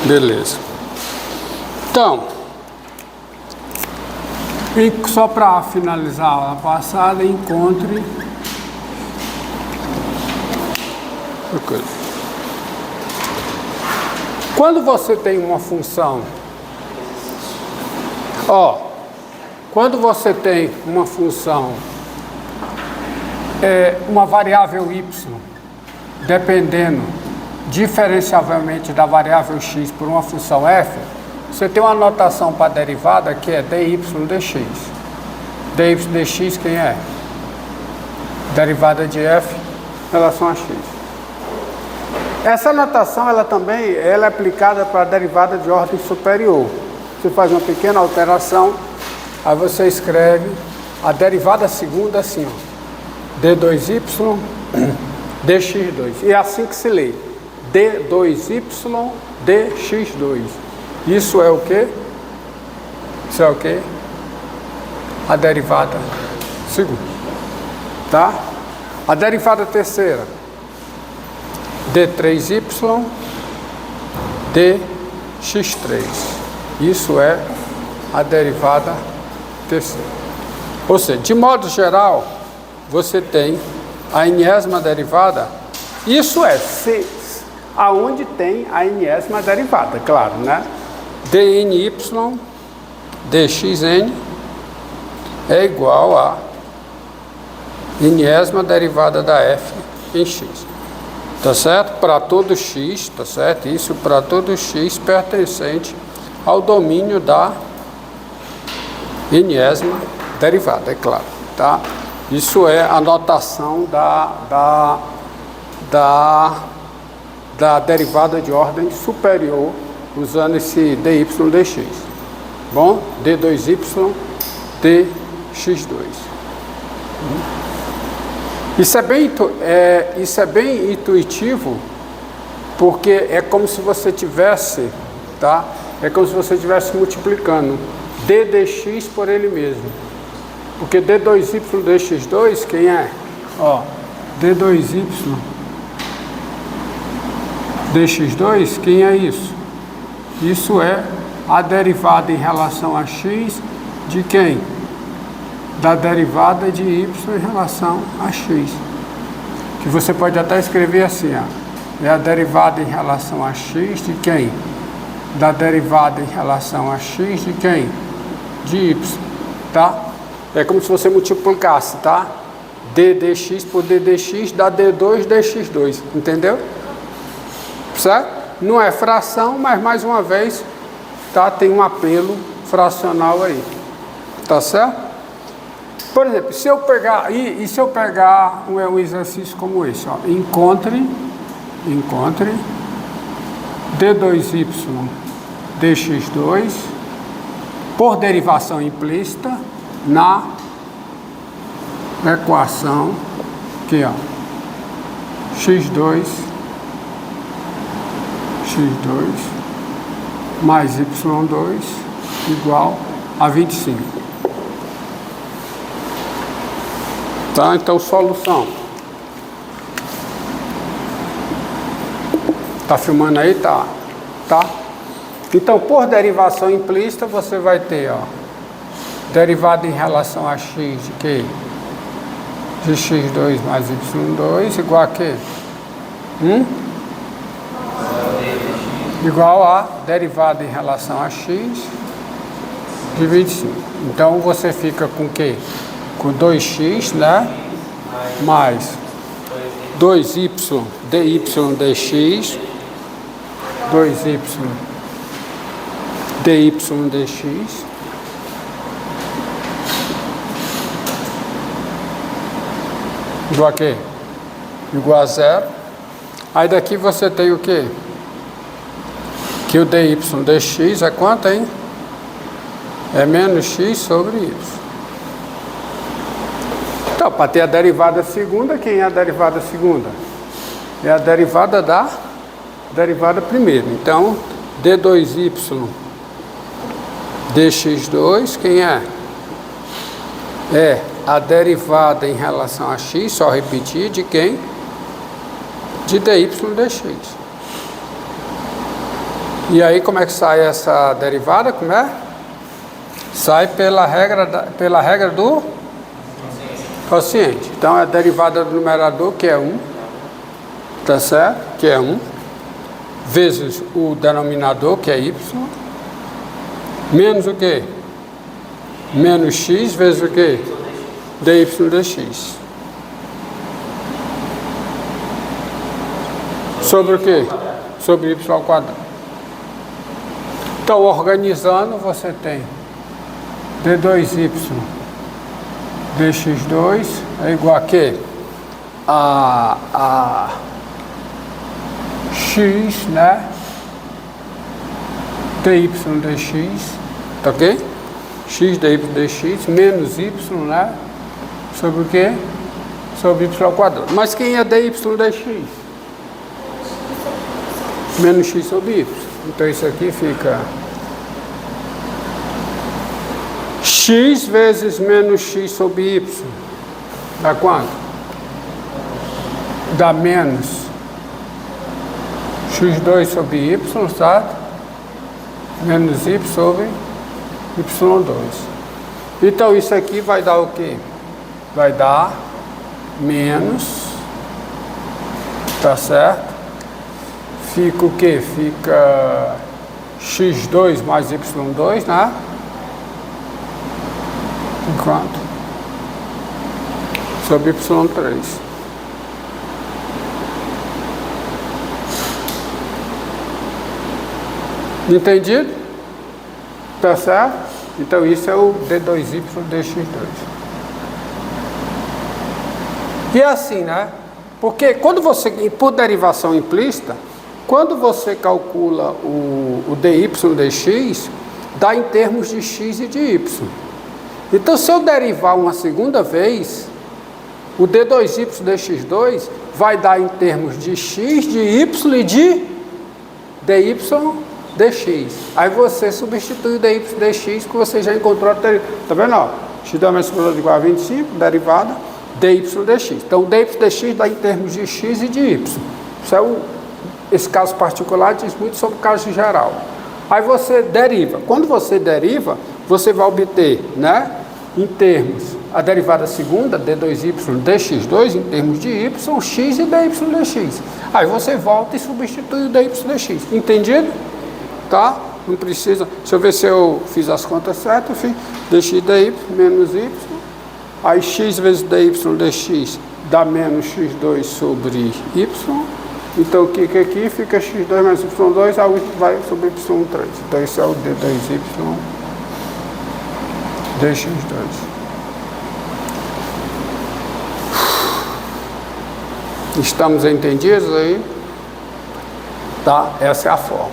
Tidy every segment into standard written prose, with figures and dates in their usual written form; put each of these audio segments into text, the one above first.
Beleza. Então, só para finalizar a aula passada, encontre quando você tem uma função, quando você tem uma função, uma variável y, dependendo diferenciavelmente da variável x por uma função f, você tem uma notação para a derivada que é dy dx. dy dx quem é? Derivada de f em relação a x. Essa notação ela também é aplicada para a derivada de ordem superior. Você faz uma pequena alteração, aí você escreve a derivada segunda assim, ó, d2y dx2. E é assim que se lê, d2y dx2. Isso é o quê? Isso é o quê? A derivada segunda. Tá? A derivada terceira, d3y dx3. Isso é a derivada terceira. Ou seja, de modo geral, você tem a enésima derivada. Isso é aonde tem a enésima derivada, claro, né? dny dxn é igual a enésima derivada da f em x. Tá certo? Para todo x, tá certo? Isso para todo x pertencente ao domínio da enésima derivada, é claro, tá? Isso é a notação da derivada de ordem superior usando esse dy dx. Bom? d2y dx2. Isso é bem intuitivo, porque é como se você tivesse, tá? É como se você estivesse multiplicando d dx por ele mesmo. Porque d2y dx2, quem é? Ó, d2y dx2, quem é isso? Isso é a derivada em relação a x de quem? Da derivada de y em relação a x. Que você pode até escrever assim, ó. É a derivada em relação a x de quem? Da derivada em relação a x de quem? De y, tá? É como se você multiplicasse, tá? d dx por d dx dá d2 dx2, entendeu? Certo? Não é fração, mas mais uma vez, tá? Tem um apelo fracional aí, tá certo? Por exemplo, se eu pegar, se eu pegar um exercício como esse, ó, encontre d2y dx2 por derivação implícita na equação aqui, ó, x2 mais y2 igual a 25. Tá? Então, solução. Tá filmando aí? Tá. Então, por derivação implícita, você vai ter, ó, derivada em relação a x de quê? De x2 mais y2 igual a quê? Igual a derivada em relação a x de 25. Então, você fica com o quê? Com 2x, né? Mais 2y dy dx, 2y dy dx, igual a quê? Igual a zero. Aí daqui você tem o quê? Que o dy dx é quanto, hein? É menos x sobre y. Então, para ter a derivada segunda, quem é a derivada segunda? É a derivada da derivada primeira. Então, d2y dx2, quem é? É a derivada em relação a x, só repetir, de quem? De dy dx. E aí como é que sai essa derivada? Como é? Sai pela regra do quociente. Então é a derivada do numerador, que é 1, tá certo? Que é 1, vezes o denominador, que é y, menos o quê? Menos x vezes o quê? dy dx. Sobre o quê? Sobre y ao quadrado. Então, organizando, você tem d2y dx2 é igual a quê? A x, né? dy dx, tá ok? X dy dx menos y, né? Sobre o quê? Sobre y ao quadrado. Mas quem é dy dx? Menos x sobre y. Então isso aqui fica x vezes menos x sobre y. Dá quanto? Dá menos x2 sobre y, certo? Menos y sobre y2. Então isso aqui vai dar o quê? Vai dar menos, tá certo? Fica o quê? Fica x2 mais y2, né? Enquanto sobre y3. Entendido? Tá certo? Então isso é o d2y dx2. E é assim, né? Porque quando você, por derivação implícita, quando você calcula o dy dx, dá em termos de x e de y. Então, se eu derivar uma segunda vez, o d2y dx2 vai dar em termos de x, de y e de dy dx. Aí você substitui o dy dx que você já encontrou. Tá vendo? Ó, x mais igual a 25, derivada, dy dx. Então, o dy dx dá em termos de x e de y. Isso é esse caso particular diz muito sobre o caso geral. Aí você deriva. Quando você deriva, você vai obter, né, em termos, a derivada segunda, d2y dx2, em termos de y, x e dy dx. Aí você volta e substitui o dy dx. Entendido? Tá? Não precisa. Deixa eu ver se eu fiz as contas certas. Dx dy menos y. Aí x vezes dy dx dá menos x2 sobre y. Então o que aqui fica x2 mais y2, a y vai sobre y3. Então esse é o d2y dx2. Estamos entendidos aí? Tá? Essa é a forma.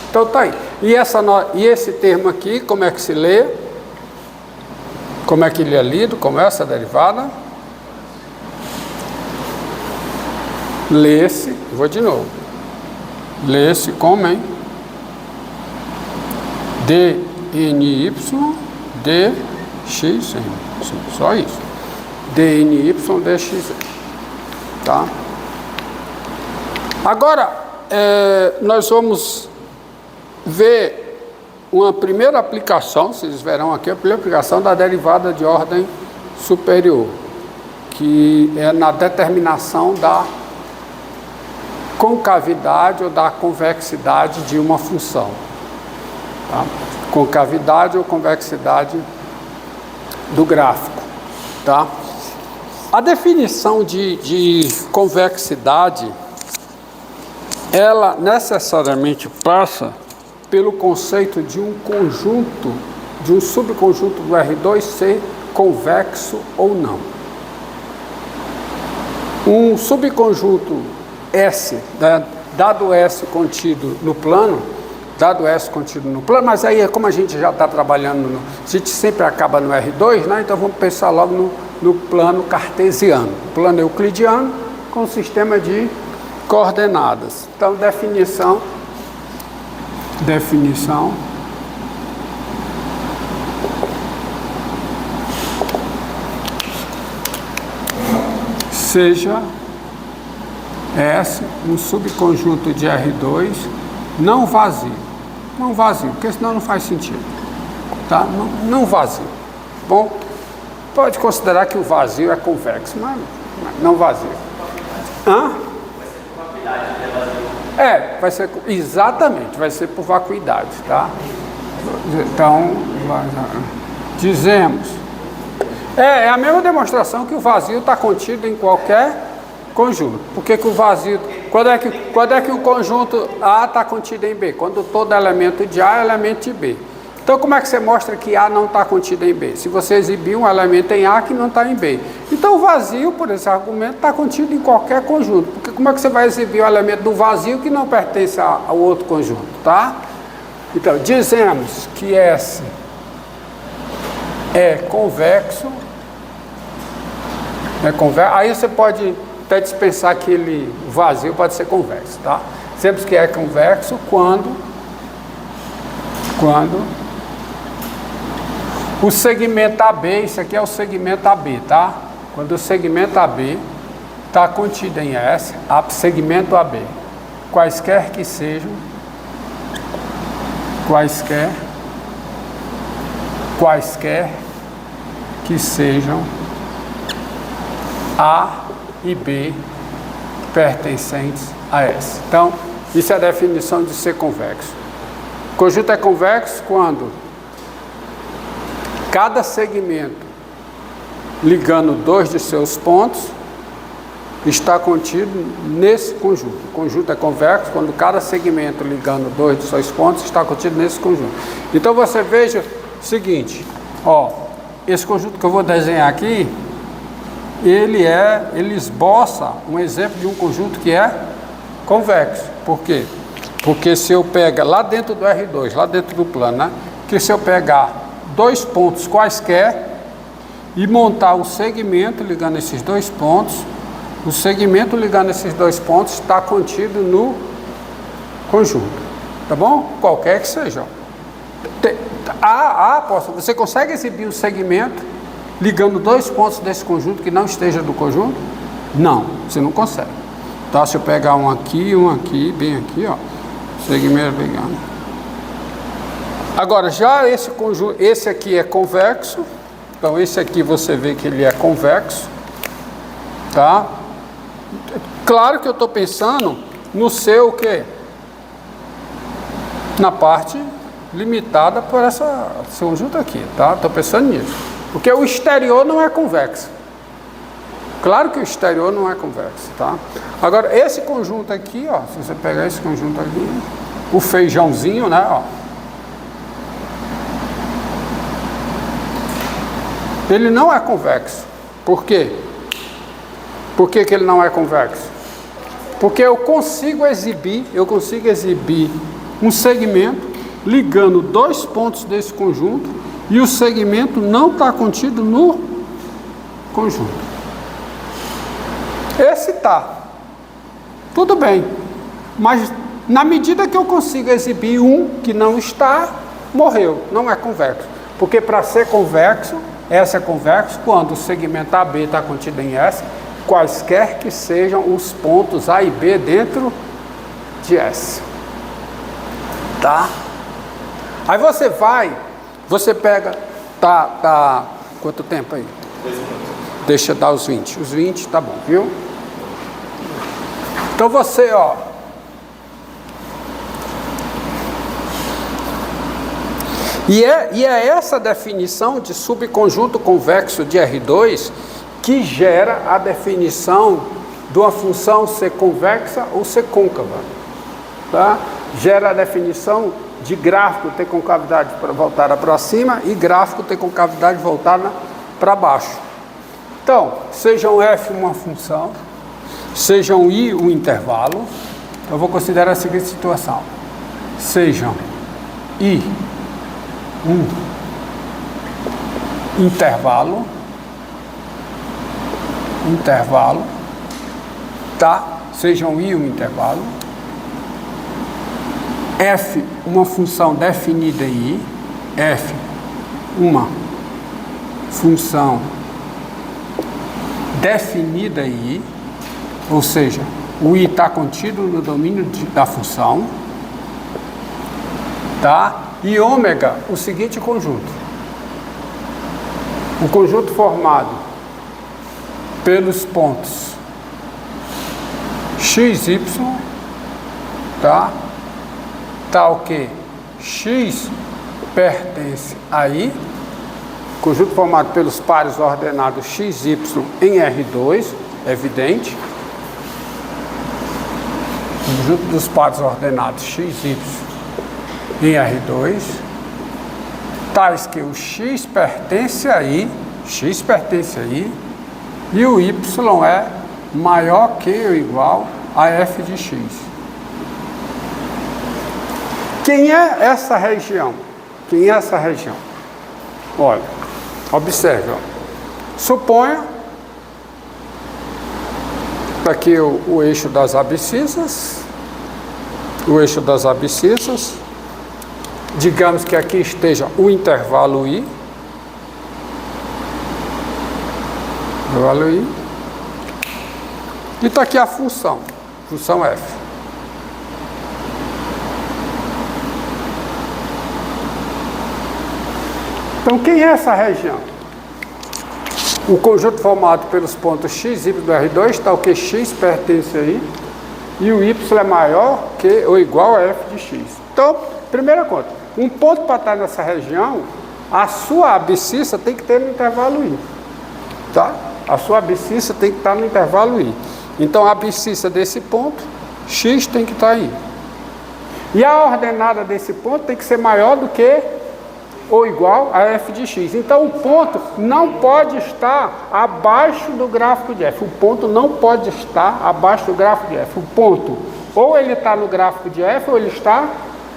Então tá aí. E esse termo aqui, como é que se lê? Como é que ele é lido? Como é essa derivada? Lê-se, vou de novo, lê-se como, hein? dny dxn, só isso, dny dxn, tá? Agora, nós vamos ver uma primeira aplicação, vocês verão aqui a primeira aplicação da derivada de ordem superior, que é na determinação da concavidade ou da convexidade de uma função. Tá? Concavidade ou convexidade do gráfico. Tá? A definição de convexidade, ela necessariamente passa pelo conceito de um conjunto, de um subconjunto do R2 ser convexo ou não. Um subconjunto S, né, dado S contido no plano, mas aí como a gente já está trabalhando, a gente sempre acaba no R2, né, então vamos pensar logo no plano cartesiano, plano euclidiano com sistema de coordenadas. Então, definição, seja S um subconjunto de R2 não vazio. não vazio, porque senão não faz sentido. Tá? Não vazio. Bom, pode considerar que o vazio é convexo, mas não vazio. Hã? Vai ser, exatamente, vai ser por vacuidade, tá? Então, dizemos, é a mesma demonstração que o vazio está contido em qualquer conjunto. Porque que o vazio, quando é que o conjunto A está contido em B? Quando todo elemento de A é elemento de B. Então, como é que você mostra que A não está contido em B? Se você exibir um elemento em A que não está em B. Então, o vazio, por esse argumento, está contido em qualquer conjunto. Porque como é que você vai exibir o elemento do vazio que não pertence ao outro conjunto, tá? Então, dizemos que S é convexo. Aí você pode até dispensar que o vazio pode ser convexo, tá? Sempre que é convexo quando o segmento AB, isso aqui é o segmento AB, tá? Quando o segmento AB está contido em S, segmento AB, quaisquer que sejam, quaisquer que sejam A e B pertencentes a S. Então, isso é a definição de ser convexo. O conjunto é convexo quando cada segmento ligando dois de seus pontos está contido nesse conjunto. O conjunto é convexo quando cada segmento ligando dois de seus pontos está contido nesse conjunto. Então você veja o seguinte, ó, esse conjunto que eu vou desenhar aqui, ele esboça um exemplo de um conjunto que é convexo. Por quê? Porque se eu pegar lá dentro do R2, lá dentro do plano, né? Que se eu pegar dois pontos quaisquer e montar um segmento ligando esses dois pontos, o segmento ligando esses dois pontos está contido no conjunto, tá bom? Qualquer que seja. Você consegue exibir um segmento ligando dois pontos desse conjunto que não esteja do conjunto? Não, você não consegue. Tá, se eu pegar um aqui, bem aqui, ó, segmento ligando. Agora, já esse conjunto, esse aqui é convexo, então esse aqui você vê que ele é convexo, tá? Claro que eu estou pensando no seu o quê? Na parte limitada por esse conjunto aqui, tá? Estou pensando nisso. Porque o exterior não é convexo. Claro que o exterior não é convexo, tá? Agora, esse conjunto aqui, ó, se você pegar esse conjunto aqui, o feijãozinho, né, ó, ele não é convexo. Por quê? Por que ele não é convexo? Porque eu consigo exibir um segmento ligando dois pontos desse conjunto e o segmento não está contido no conjunto. Esse está. Tudo bem. Mas na medida que eu consigo exibir um que não está, morreu. Não é convexo. Porque para ser convexo, S é convexo quando o segmento AB está contido em S, quaisquer que sejam os pontos A e B dentro de S. Tá? Aí você pega, tá, quanto tempo aí? 2 minutos. Deixa eu dar os 20. Os 20 tá bom, viu? Então você, ó, e é essa definição de subconjunto convexo de R2 que gera a definição de uma função ser convexa ou ser côncava, tá? Gera a definição de gráfico ter concavidade voltada para cima e gráfico ter concavidade voltada para baixo. Então, sejam f uma função, sejam i um intervalo, eu vou considerar a seguinte situação: sejam i um intervalo, tá? Sejam i um intervalo, f uma função definida em i, f uma função definida em i, ou seja, o i está contido no domínio da função, tá? E ômega, o seguinte conjunto. O conjunto formado pelos pontos x, y, tá? Tal que x pertence a I, conjunto formado pelos pares ordenados x, y em R2, evidente. Conjunto dos pares ordenados x, y em R2, tais que o x pertence a I, e o y é maior que ou igual a f de x. Quem é essa região? Quem é essa região? Olha, observe, ó. Suponha aqui o eixo das abscissas, digamos que aqui esteja o intervalo I, e está aqui a função f. Então, quem é essa região? O conjunto formado pelos pontos x, y do R2, tal que x pertence a I, e o y é maior que ou igual a f de x. Então, primeira conta, um ponto para estar nessa região, a sua abscissa tem que ter no intervalo I. Tá? A sua abscissa tem que estar no intervalo I. Então, a abscissa desse ponto, x tem que estar aí. E a ordenada desse ponto tem que ser maior do que ou igual a f de x. Então, o ponto não pode estar abaixo do gráfico de f. O ponto não pode estar abaixo do gráfico de f. O ponto, ou ele está no gráfico de f, ou ele está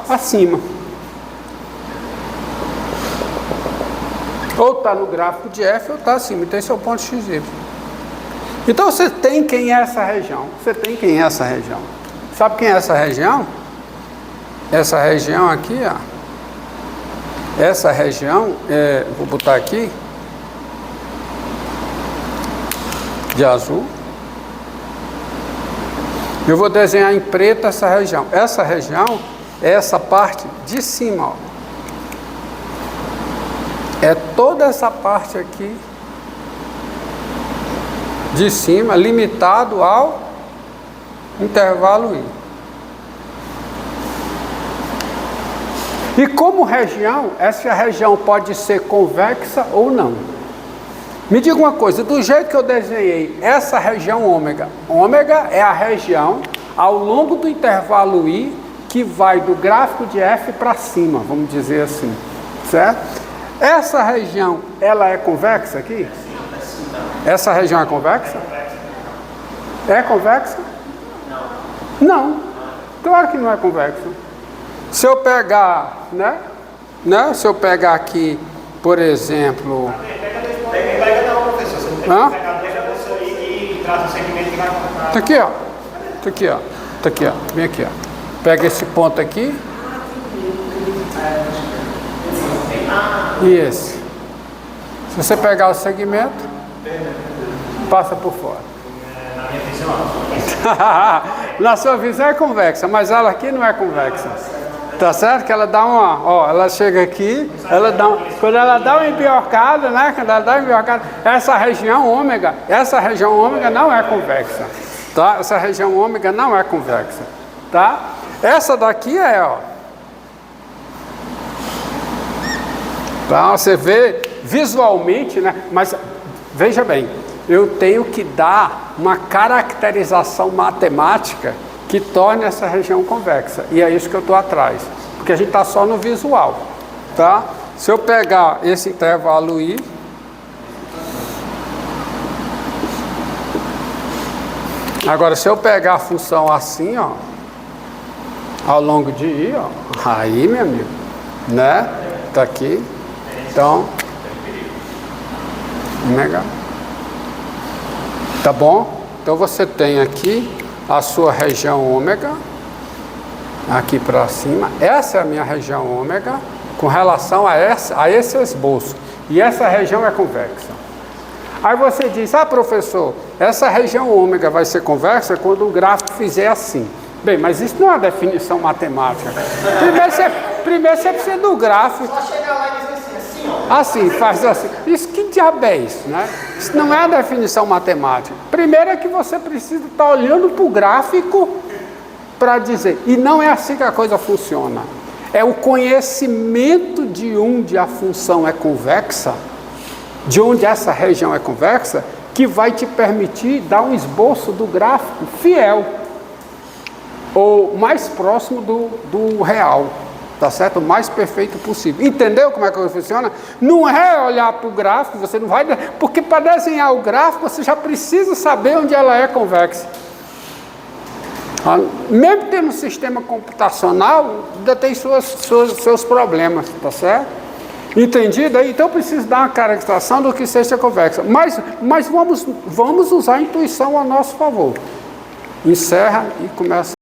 acima. Ou está no gráfico de f, ou está acima. Então, esse é o ponto xy. Então, você tem quem é essa região. Sabe quem é essa região? Essa região aqui, ó. Essa região, vou botar aqui, de azul. Eu vou desenhar em preto essa região. Essa região é essa parte de cima, ó. É toda essa parte aqui de cima, limitado ao intervalo I. E como região, essa região pode ser convexa ou não. Me diga uma coisa, do jeito que eu desenhei essa região ômega, ômega é a região ao longo do intervalo I que vai do gráfico de f para cima, vamos dizer assim, certo? Essa região, ela é convexa aqui? Essa região é convexa? É convexa? Não. Claro que não é convexa. Se eu pegar, né? Se eu pegar aqui, por exemplo... Pega não, professor. Você não tem que pegar deixa aí e traz o segmento que vai comprar. Tá aqui, ó. Tá aqui, ó. Vem aqui, ó. Pega esse ponto aqui. E esse. Se você pegar o segmento, passa por fora. Na minha visão, na sua visão é convexa, mas ela aqui não é convexa. Tá certo? Que ela dá uma, ó, ela chega aqui, quando ela dá uma embiocada, né? Quando ela dá uma embiocada, essa região ômega não é convexa, tá? Essa região ômega não é convexa, tá? Essa daqui é, ó. Tá? Você vê visualmente, né? Mas veja bem, eu tenho que dar uma caracterização matemática que torne essa região convexa. E é isso que eu estou atrás. Porque a gente está só no visual. Tá? Se eu pegar esse intervalo I, agora se eu pegar a função assim, ó, ao longo de I, ó, aí, meu amigo, né? Tá aqui. Então, legal. Tá bom? Então você tem aqui a sua região ômega, aqui para cima. Essa é a minha região ômega com relação a esse esboço. E essa região é convexa. Aí você diz, professor, essa região ômega vai ser convexa quando o gráfico fizer assim. Bem, mas isso não é uma definição matemática. primeiro você precisa do gráfico. Só chegar lá e dizer assim, ó. Assim, faz assim. Isso que diabo é isso, né? Isso não é a definição matemática. Primeiro é que você precisa estar olhando para o gráfico para dizer. E não é assim que a coisa funciona. É o conhecimento de onde a função é convexa, de onde essa região é convexa, que vai te permitir dar um esboço do gráfico fiel, ou mais próximo do real, tá certo? O mais perfeito possível. Entendeu como é que funciona? Não é olhar para o gráfico, você não vai... Porque para desenhar o gráfico, você já precisa saber onde ela é convexa. Mesmo tendo um sistema computacional, ainda tem seus problemas, tá certo? Entendido? Então eu preciso dar uma caracterização do que seja convexa. Mas vamos usar a intuição a nosso favor. Encerra e começa.